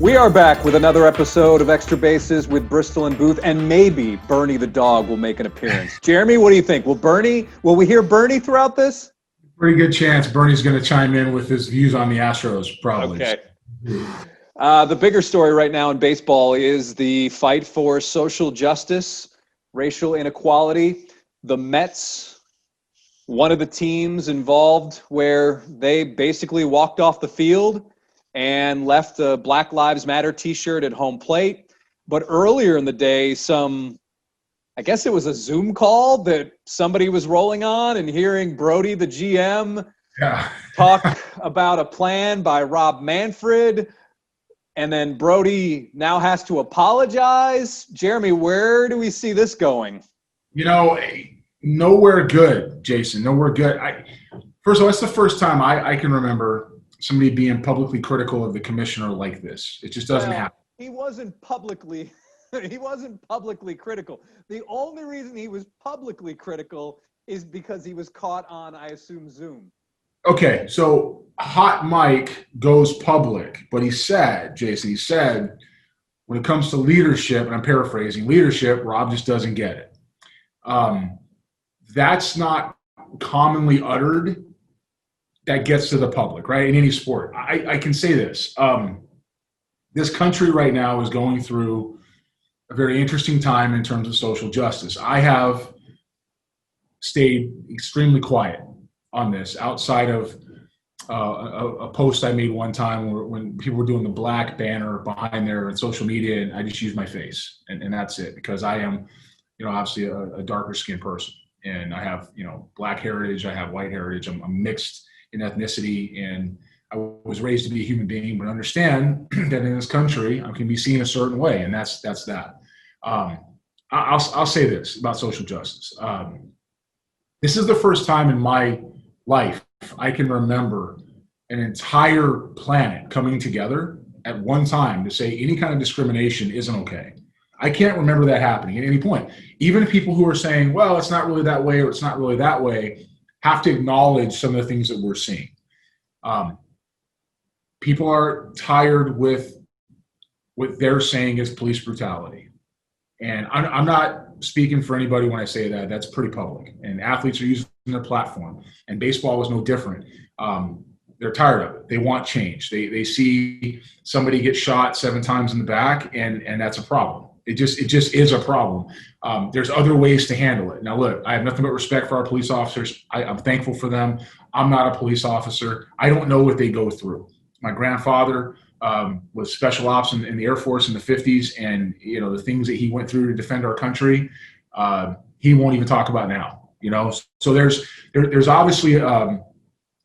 We are back with another episode of Extra Bases with Bristol and Booth, and maybe Bernie the dog will make an appearance. Jeremy, what do you think? Will we hear Bernie throughout this? Pretty good chance Bernie's going to chime in with his views on the Astros, probably. Okay. The bigger story right now in baseball is the fight for social justice, racial inequality. The Mets, one of the teams involved where they basically walked off the field and left a Black Lives Matter t-shirt at home plate. But earlier in the day, I guess it was a Zoom call that somebody was rolling on and hearing Brodie, the GM, talk about a plan by Rob Manfred. And then Brodie now has to apologize. Jeremy, where do we see this going? Nowhere good, Jason. Nowhere good. First of all, that's the first time I can remember somebody being publicly critical of the commissioner like this. It just doesn't happen. He wasn't publicly critical. The only reason he was publicly critical is because he was caught on, I assume, Zoom. Okay, so Hot Mike goes public, but he said, Jason, when it comes to leadership, and I'm paraphrasing, leadership, Rob just doesn't get it. That's not commonly uttered. That gets to the public, right? In any sport. I can say this. This country right now is going through a very interesting time in terms of social justice. I have stayed extremely quiet on this outside of a post I made one time when people were doing the black banner behind their social media, and I just used my face, and that's it, because I am, obviously a darker skinned person, and I have, black heritage, I have white heritage, I'm mixed in ethnicity, and I was raised to be a human being, but understand that in this country I can be seen a certain way, and that's that. I'll say this about social justice. This is the first time in my life I can remember an entire planet coming together at one time to say any kind of discrimination isn't okay. I can't remember that happening at any point. Even people who are saying, well, it's not really that way or it's not really that way, have to acknowledge some of the things that we're seeing. People are tired with what they're saying is police brutality. And I'm not speaking for anybody when I say that. That's pretty public. And athletes are using their platform. And baseball was no different. They're tired of it. They want change. They see somebody get shot 7 times in the back, and that's a problem. It just is a problem. There's other ways to handle it. Now, look, I have nothing but respect for our police officers. I'm thankful for them. I'm not a police officer. I don't know what they go through. My grandfather was special ops in the Air Force in the 50s, and the things that he went through to defend our country, he won't even talk about now. So there's obviously a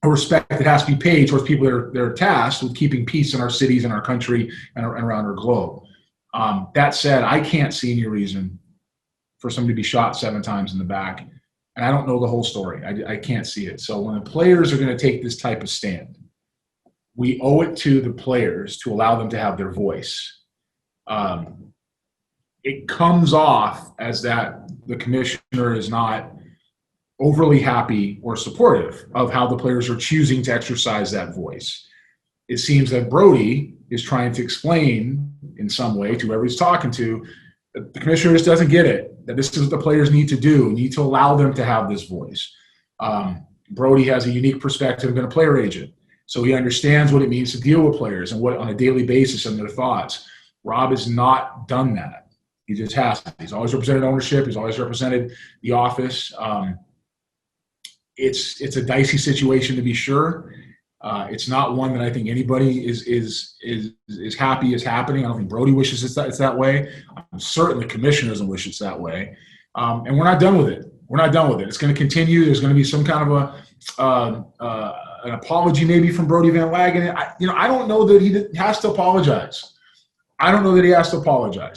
respect that has to be paid towards people that are tasked with keeping peace in our cities and our country and around our globe. That said, I can't see any reason for somebody to be shot 7 times in the back, and I don't know the whole story. I can't see it. So when the players are going to take this type of stand, we owe it to the players to allow them to have their voice. It comes off as that the commissioner is not overly happy or supportive of how the players are choosing to exercise that voice. It seems that Brodie is trying to explain in some way to whoever he's talking to that the commissioner just doesn't get it, that this is what the players need to do, need to allow them to have this voice. Brodie has a unique perspective of being a player agent. So he understands what it means to deal with players and what on a daily basis and their thoughts. Rob has not done that. He just hasn't. He's always represented ownership. He's always represented the office. It's a dicey situation to be sure. It's not one that I think anybody is happy is happening. I don't think Brodie wishes it's that way. I'm certain the commissioner doesn't wish it's that way. And we're not done with it. It's going to continue. There's going to be some kind of an apology maybe from Brodie Van Wagenen. I don't know that he has to apologize.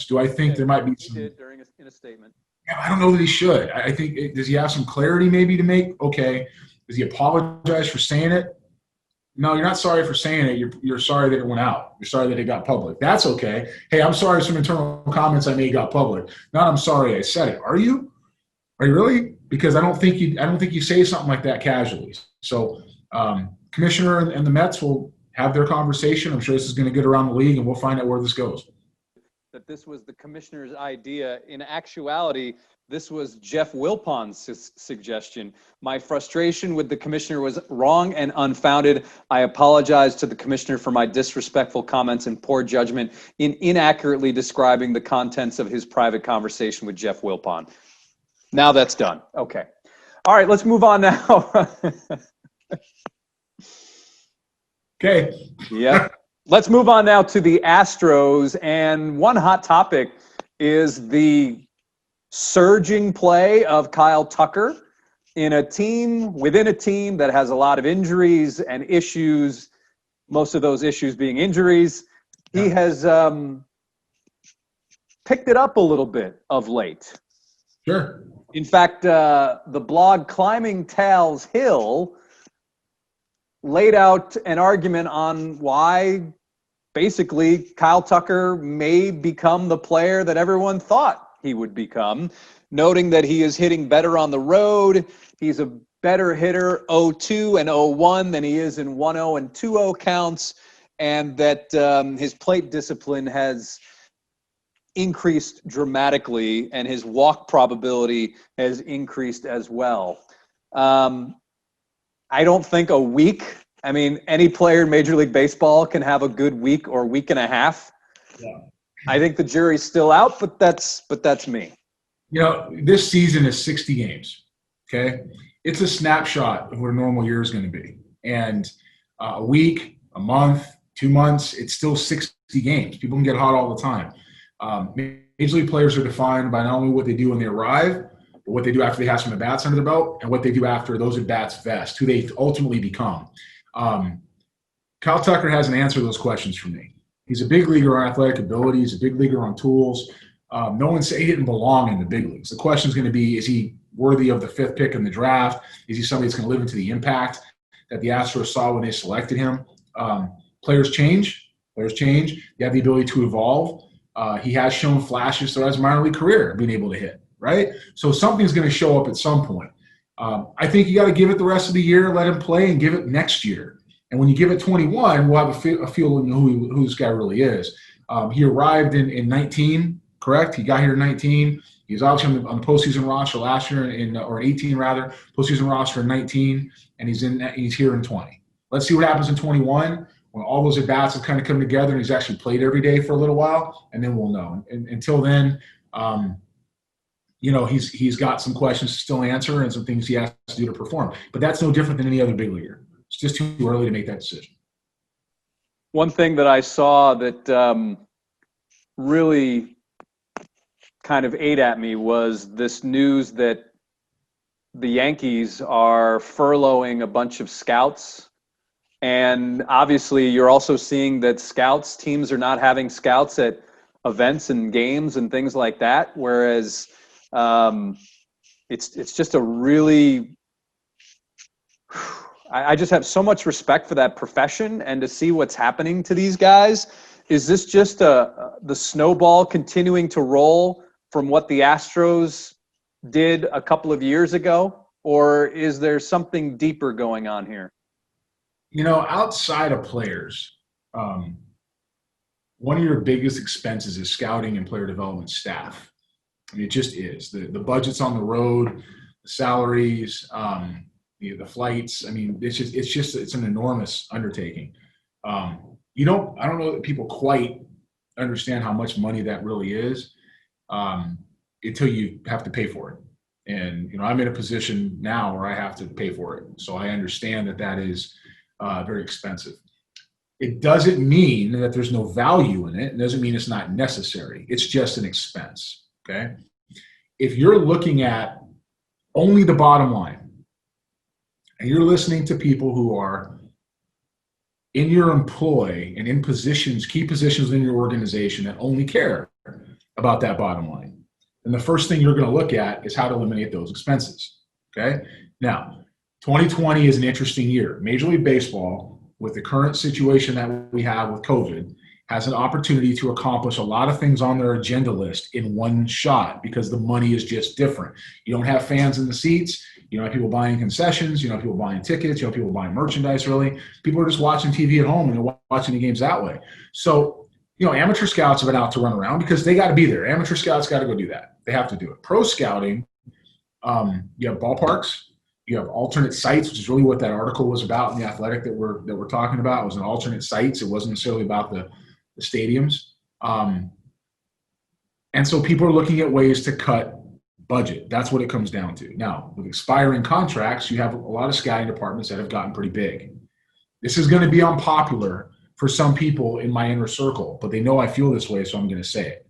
Do I think there might be some? He did in a statement. Yeah, I don't know that he should. I think, does he have some clarity maybe to make? Okay. Does he apologize for saying it? No, you're not sorry for saying it. You're sorry that it went out. You're sorry that it got public. That's okay. Hey, I'm sorry some internal comments I made got public. Not I'm sorry I said it. Are you? Are you really? Because I don't think you say something like that casually. So commissioner and the Mets will have their conversation. I'm sure this is going to get around the league, and we'll find out where this goes. That this was the commissioner's idea. In actuality, this was Jeff Wilpon's suggestion. My frustration with the commissioner was wrong and unfounded. I apologize to the commissioner for my disrespectful comments and poor judgment in inaccurately describing the contents of his private conversation with Jeff Wilpon. Now that's done. Okay. All right, let's move on now. Okay. Yep. Let's move on now to the Astros. And one hot topic is the surging play of Kyle Tucker within a team that has a lot of injuries and issues, most of those issues being injuries. He has picked it up a little bit of late. Sure. In fact, the blog Climbing Tal's Hill laid out an argument on why basically Kyle Tucker may become the player that everyone thought he would become, noting that he is hitting better on the road. He's a better hitter 0-2 and 0-1 than he is in 1-0 and 2-0 counts, and that his plate discipline has increased dramatically and his walk probability has increased as well. I don't think a week, any player in Major League Baseball can have a good week or week and a half. Yeah. I think the jury's still out, but that's me. This season is 60 games, okay? It's a snapshot of what a normal year is going to be. And a week, a month, 2 months, it's still 60 games. People can get hot all the time. Major League players are defined by not only what they do when they arrive, but what they do after they have some at-bats under their belt, and what they do after those at-bats vest, who they ultimately become. Kyle Tucker hasn't answered those questions for me. He's a big leaguer on athletic ability. He's a big leaguer on tools. No one said he didn't belong in the big leagues. The question is going to be, is he worthy of the 5th pick in the draft? Is he somebody that's going to live into the impact that the Astros saw when they selected him? Players change. You have the ability to evolve. He has shown flashes throughout his minor league career being able to hit, right? So something's going to show up at some point. I think you got to give it the rest of the year, let him play, and give it next year. And when you give it 21, we'll have a feel of who this guy really is. He arrived in 19, correct? He got here in 19. He was obviously on the postseason roster last year, or 18 rather, postseason roster in 19, and he's here in 20. Let's see what happens in 21 when all those at-bats have kind of come together and he's actually played every day for a little while, and then we'll know. And until then, he's got some questions to still answer and some things he has to do to perform. But that's no different than any other big leaguer. It's just too early to make that decision. One thing that I saw that really kind of ate at me was this news that the Yankees are furloughing a bunch of scouts. And obviously you're also seeing that teams are not having scouts at events and games and things like that. Whereas it's just a really, I just have so much respect for that profession, and to see what's happening to these guys. Is this just the snowball continuing to roll from what the Astros did a couple of years ago, or is there something deeper going on here? Outside of players, one of your biggest expenses is scouting and player development staff. It just is. The budgets on the road, the salaries, the flights. It's an enormous undertaking. I don't know that people quite understand how much money that really is until you have to pay for it. And, I'm in a position now where I have to pay for it. So I understand that is very expensive. It doesn't mean that there's no value in it. It doesn't mean it's not necessary. It's just an expense, okay? If you're looking at only the bottom line, and you're listening to people who are in your employ and in key positions in your organization that only care about that bottom line, then the first thing you're going to look at is how to eliminate those expenses, okay? Now, 2020 is an interesting year. Major League Baseball, with the current situation that we have with COVID, has an opportunity to accomplish a lot of things on their agenda list in one shot because the money is just different. You don't have fans in the seats. You don't have people buying concessions. You don't have people buying tickets. You don't have people buying merchandise, really. People are just watching TV at home and they're watching the games that way. So, amateur scouts have been out to run around because they got to be there. Amateur scouts got to go do that. They have to do it. Pro scouting, you have ballparks. You have alternate sites, which is really what that article was about in The Athletic that we're talking about. It was an alternate sites. It wasn't necessarily about the stadiums. And so people are looking at ways to cut budget. That's what it comes down to. Now, with expiring contracts, you have a lot of scouting departments that have gotten pretty big. This is going to be unpopular for some people in my inner circle, but they know I feel this way, so I'm going to say it.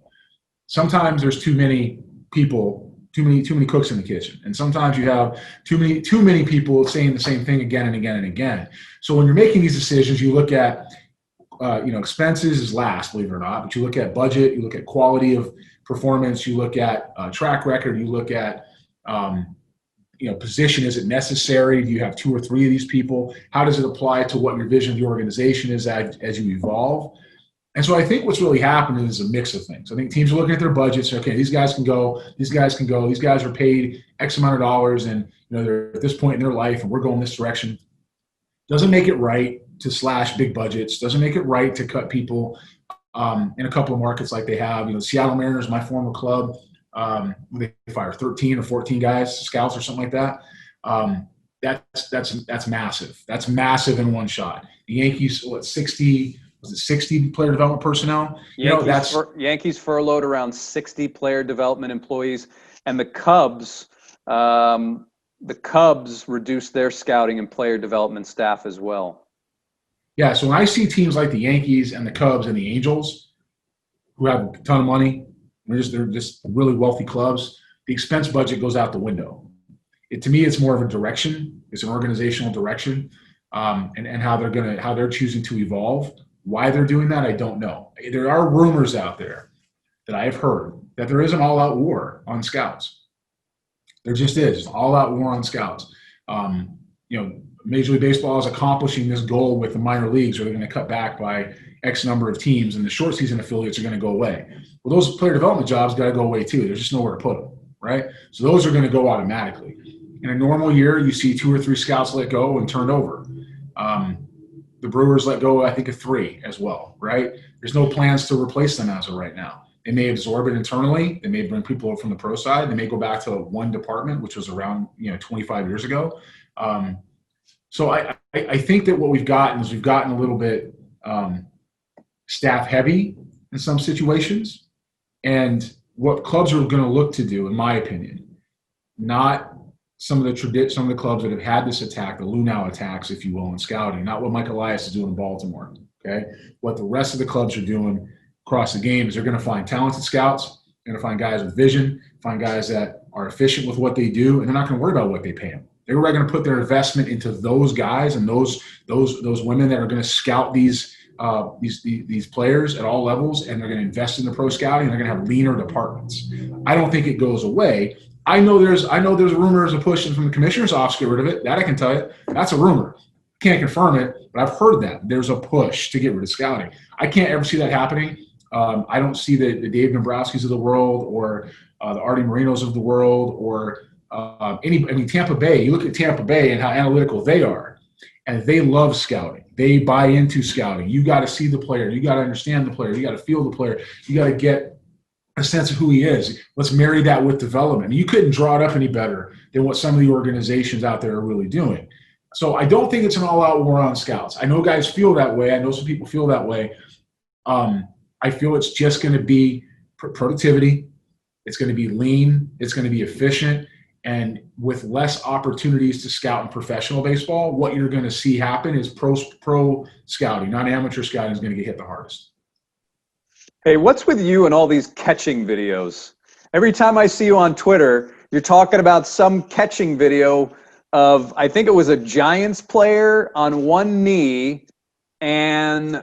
Sometimes there's too many people, too many cooks in the kitchen, and sometimes you have too many people saying the same thing again and again and again. So when you're making these decisions, you look at expenses is last, believe it or not, but you look at budget, you look at quality of performance, you look at track record, you look at position. Is it necessary? Do you have 2 or 3 of these people? How does it apply to what your vision of the organization is as you evolve? And so I think what's really happening is a mix of things. I think teams are looking at their budgets. Okay, these guys can go. These guys can go. These guys are paid X amount of dollars, and they're at this point in their life, and we're going this direction. Doesn't make it right to slash big budgets. Doesn't make it right to cut people in a couple of markets like they have. Seattle Mariners, my former club, they fire 13 or 14 guys, scouts or something like that. That's massive. That's massive in one shot. The Yankees, 60? Was it 60 player development personnel? Yankees furloughed around 60 player development employees, and the Cubs reduced their scouting and player development staff as well. Yeah, so when I see teams like the Yankees and the Cubs and the Angels, who have a ton of money, they're just really wealthy clubs, the expense budget goes out the window. To me, it's more of a direction. It's an organizational direction, and how they're choosing to evolve. Why they're doing that, I don't know. There are rumors out there that I have heard that there is an all-out war on scouts. There just is an all-out war on scouts. Major League Baseball is accomplishing this goal with the minor leagues, where they're going to cut back by X number of teams, and the short season affiliates are going to go away. Well, those player development jobs got to go away too. There's just nowhere to put them, right? So those are going to go automatically. In a normal year, you see 2 or 3 scouts let go and turned over. The Brewers let go, I think, of 3 as well, right? There's no plans to replace them as of right now. They may absorb it internally. They may bring people from the pro side. They may go back to one department, which was around 25 years ago. So I think that what we've gotten is we've gotten a little bit staff heavy in some situations, and what clubs are going to look to do, in my opinion, not some of the clubs that have had this attack, the Lunau attacks, if you will, in scouting, not what Mike Elias is doing in Baltimore. Okay, what the rest of the clubs are doing across the game is they're going to find talented scouts, they're going to find guys with vision, find guys that are efficient with what they do, and they're not going to worry about what they pay them. They're going to put their investment into those guys and those women that are going to scout these players at all levels, and they're going to invest in the pro scouting. And they're going to have leaner departments. I don't think it goes away. I know there's rumors of pushing from the commissioner's office to get rid of it. That I can tell you. That's a rumor. Can't confirm it, but I've heard that there's a push to get rid of scouting. I can't ever see that happening. I don't see the Dave Dombrowskis of the world, or the Artie Marinos of the world, or Tampa Bay. You look at Tampa Bay and how analytical they are, and they love scouting. They buy into scouting. You got to see the player. You got to understand the player. You got to feel the player. You got to get a sense of who he is. Let's marry that with development. You couldn't draw it up any better than what some of the organizations out there are really doing. So I don't think it's an all-out war on scouts. I know guys feel that way. I know some people feel that way. I feel it's just going to be productivity. It's going to be lean. It's going to be efficient. And with less opportunities to scout in professional baseball, what you're going to see happen is pro scouting, not amateur scouting, is going to get hit the hardest. Hey, what's with you and all these catching videos? Every time I see you on Twitter, you're talking about some catching video of, I think it was a Giants player on one knee, and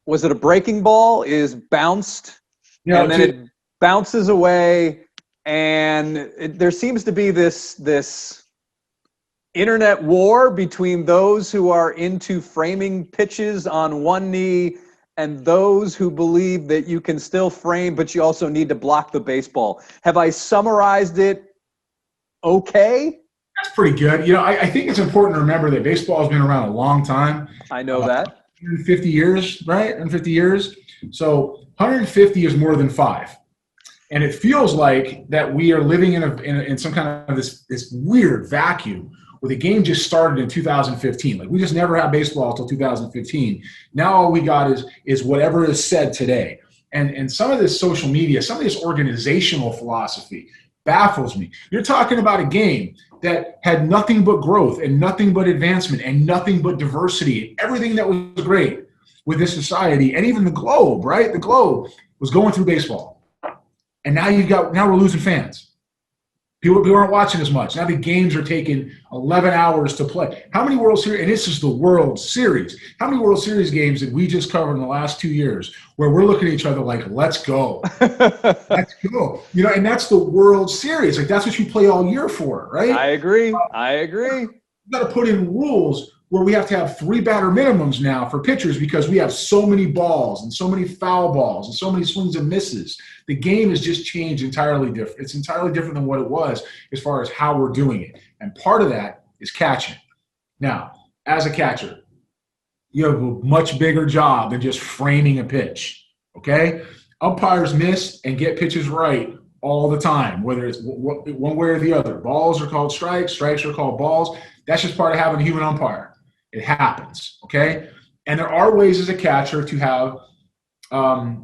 was it a breaking ball? Is bounced, and then it bounces away, and there seems to be this internet war between those who are into framing pitches on one knee and those who believe that you can still frame, but you also need to block the baseball. Have I summarized it okay? That's pretty good. I think it's important to remember that baseball has been around a long time. I know that. 150 years, right? 150 years. So 150 is more than 5. And it feels like that we are living in some kind of this weird vacuum where the game just started in 2015. Like we just never had baseball until 2015. Now all we got is whatever is said today. And some of this social media, some of this organizational philosophy baffles me. You're talking about a game that had nothing but growth and nothing but advancement and nothing but diversity and everything that was great with this society, and even the globe, right? The globe was going through baseball. And now we're losing fans. People aren't watching as much. Now the games are taking 11 hours to play. How many World Series, and this is the World Series, how many World Series games did we just cover in the last 2 years where we're looking at each other like, let's go. Let's go. And that's the World Series. Like that's what you play all year for, right? I agree. You got to put in rules where we have to have 3 batter minimums now for pitchers because we have so many balls and so many foul balls and so many swings and misses. The game has just changed entirely different. It's entirely different than what it was as far as how we're doing it. And part of that is catching. Now, as a catcher, you have a much bigger job than just framing a pitch, okay? Umpires miss and get pitches right all the time, whether it's one way or the other. Balls are called strikes. Strikes are called balls. That's just part of having a human umpire. It happens, okay? And there are ways as a catcher to have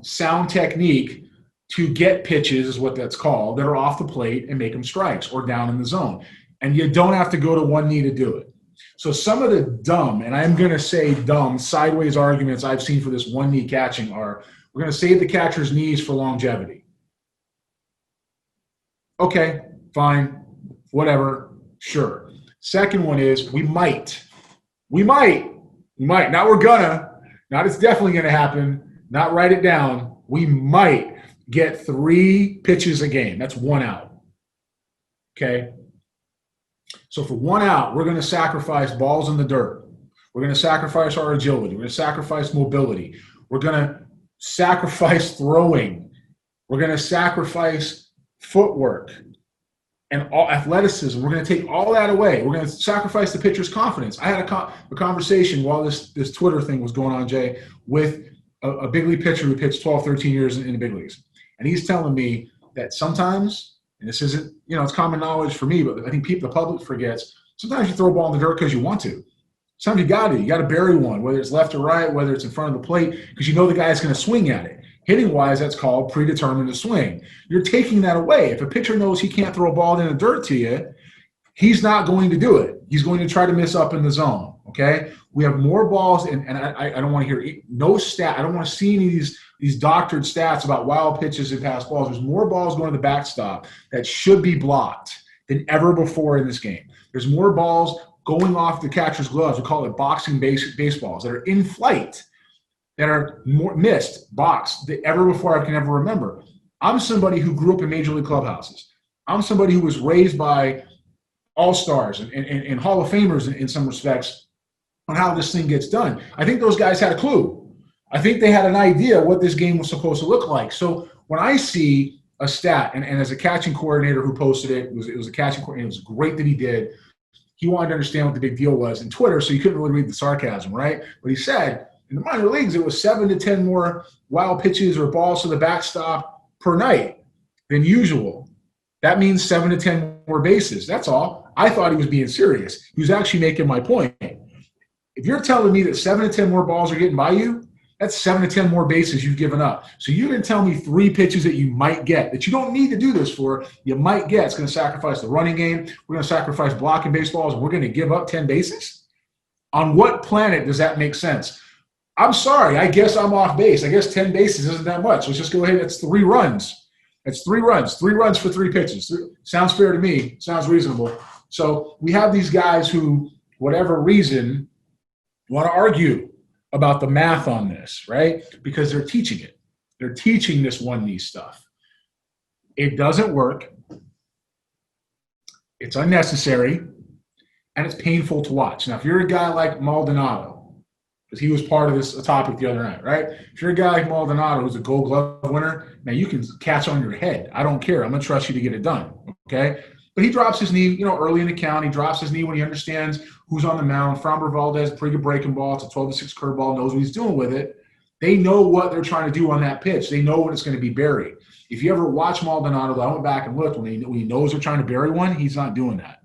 sound technique to get pitches, is what that's called, that are off the plate and make them strikes or down in the zone. And you don't have to go to one knee to do it. So some of the dumb, and I'm going to say dumb, sideways arguments I've seen for this one knee catching are, we're going to save the catcher's knees for longevity. Okay, fine, whatever, sure. Second one is we might, not we're gonna, not it's definitely going to happen, not write it down, we might get 3 pitches a game. That's 1 out. Okay? So for 1 out, we're going to sacrifice balls in the dirt. We're going to sacrifice our agility. We're going to sacrifice mobility. We're going to sacrifice throwing. We're going to sacrifice footwork and all athleticism. We're going to take all that away. We're going to sacrifice the pitcher's confidence. I had a conversation while this Twitter thing was going on, Jay, with a big league pitcher who pitched 12, 13 years in the big leagues. And he's telling me that sometimes, and this isn't, it's common knowledge for me, but I think the public forgets, sometimes you throw a ball in the dirt because you want to. Sometimes you got to bury one, whether it's left or right, whether it's in front of the plate, because you know the guy's going to swing at it. Hitting-wise, that's called predetermined to swing. You're taking that away. If a pitcher knows he can't throw a ball in the dirt to you, he's not going to do it. He's going to try to miss up in the zone, okay? We have more balls, and I don't want to hear no stat. I don't want to see any of these doctored stats about wild pitches and pass balls. There's more balls going to the backstop that should be blocked than ever before in this game. There's more balls going off the catcher's gloves. We call it boxing baseballs that are in flight, that are more missed, boxed, than ever before I can ever remember. I'm somebody who grew up in major league clubhouses. I'm somebody who was raised by all-stars and Hall of Famers in some respects on how this thing gets done. I think those guys had a clue. I think they had an idea what this game was supposed to look like. So when I see a stat, and as a catching coordinator who posted it, it was a catching coordinator, it was great that he did. He wanted to understand what the big deal was in Twitter, so you couldn't really read the sarcasm, right? But he said, in the minor leagues, it was 7 to 10 more wild pitches or balls to the backstop per night than usual. That means 7 to 10 more bases. That's all. I thought he was being serious. He was actually making my point. If you're telling me that 7 to 10 more balls are getting by you, that's 7 to 10 more bases you've given up. So you didn't tell me 3 pitches that you might get, that you don't need to do this for, you might get. It's going to sacrifice the running game. We're going to sacrifice blocking baseballs, and we're going to give up 10 bases? On what planet does that make sense? I'm sorry. I guess I'm off base. I guess 10 bases isn't that much. Let's just go ahead. That's 3 runs. That's 3 runs. 3 runs for 3 pitches. Sounds fair to me. Sounds reasonable. So we have these guys who, whatever reason, want to argue about the math on this, right? Because they're teaching it. They're teaching this one knee stuff. It doesn't work. It's unnecessary, and it's painful to watch. Now, if you're a guy like Maldonado, because he was part of this topic the other night, right? If you're a guy like Maldonado who's a Gold Glove winner, man, you can catch on your head. I don't care. I'm going to trust you to get it done, okay? But he drops his knee, early in the count. He drops his knee when he understands who's on the mound. Framber Valdez, pretty good breaking ball. It's a 12-6 curveball, knows what he's doing with it. They know what they're trying to do on that pitch. They know when it's going to be buried. If you ever watch Maldonado, I went back and looked, when he knows they're trying to bury one, he's not doing that.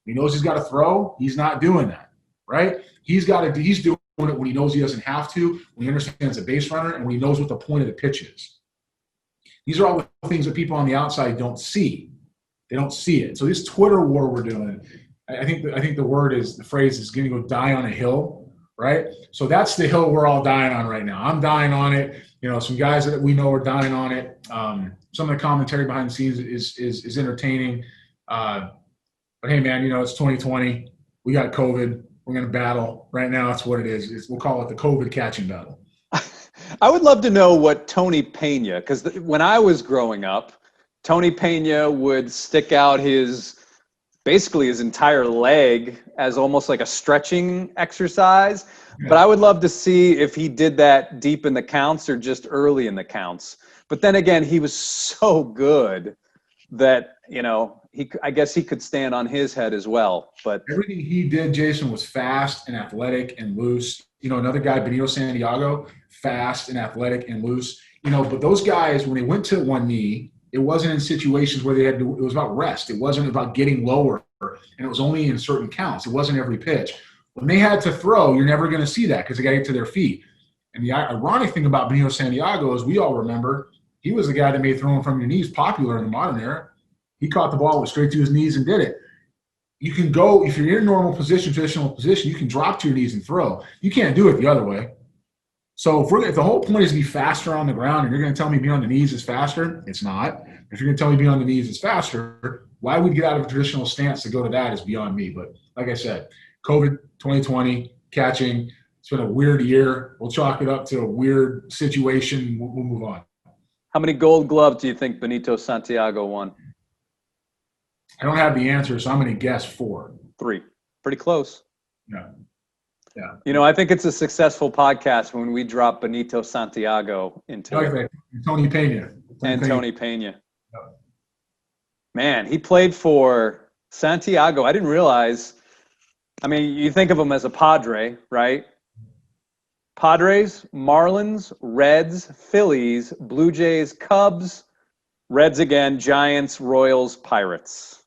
He knows he's got to throw, he's not doing that, right? He's doing it when he knows he doesn't have to, when he understands a base runner, and when he knows what the point of the pitch is. These are all the things that people on the outside don't see. They don't see it. So this Twitter war we're doing, I think the phrase is going to go die on a hill, right? So that's the hill we're all dying on right now. I'm dying on it. Some guys that we know are dying on it. Some of the commentary behind the scenes is entertaining. But hey, man, it's 2020. We got COVID. We're going to battle. Right now, that's what it is. We'll call it the COVID catching battle. I would love to know what Tony Pena, because when I was growing up, Tony Pena would stick out basically his entire leg as almost like a stretching exercise. Yeah. But I would love to see if he did that deep in the counts or just early in the counts. But then again, he was so good that, I guess he could stand on his head as well. But everything he did, Jason, was fast and athletic and loose. Another guy, Benito Santiago, fast and athletic and loose. But those guys, when they went to one knee, it wasn't in situations where it was about rest. It wasn't about getting lower, and it was only in certain counts. It wasn't every pitch. When they had to throw, you're never going to see that because they got to get to their feet. And the ironic thing about Benito Santiago is we all remember he was the guy that made throwing from your knees popular in the modern era. He caught the ball, went straight to his knees and did it. You can go, if you're in normal position, traditional position, you can drop to your knees and throw. You can't do it the other way. So if the whole point is to be faster on the ground and you're going to tell me being on the knees is faster, it's not. If you're going to tell me being on the knees is faster, why we get out of a traditional stance to go to that is beyond me. But like I said, COVID 2020, catching, it's been a weird year. We'll chalk it up to a weird situation. We'll move on. How many Gold Gloves do you think Benito Santiago won? I don't have the answer, so I'm going to guess 4. 3. Pretty close. Yeah. I think it's a successful podcast when we drop Benito Santiago into it. Tony Pena. Tony Pena. Yeah. Man, he played for Santiago. I didn't realize. I mean, you think of him as a Padre, right? Padres, Marlins, Reds, Phillies, Blue Jays, Cubs, Reds again, Giants, Royals, Pirates.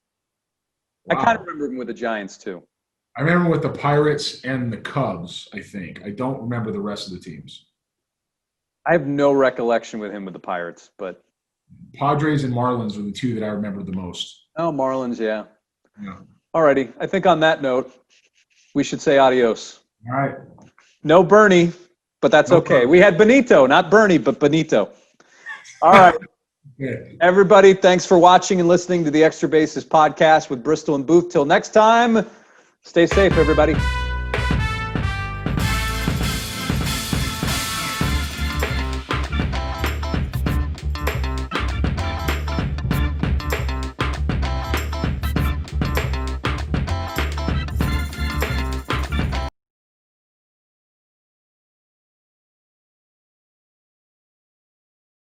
Wow. I kind of remember him with the Giants too. I remember with the Pirates and the Cubs, I think. I don't remember the rest of the teams. I have no recollection with him with the Pirates, but Padres and Marlins are the two that I remember the most. Oh, Marlins, yeah. All righty. I think on that note, we should say adios. All right. No Bernie, but that's okay. Bernie. We had Benito, not Bernie, but Benito. All right. Good. Everybody, thanks for watching and listening to the Extra Bases podcast with Bristol and Booth. Till next time, stay safe, everybody.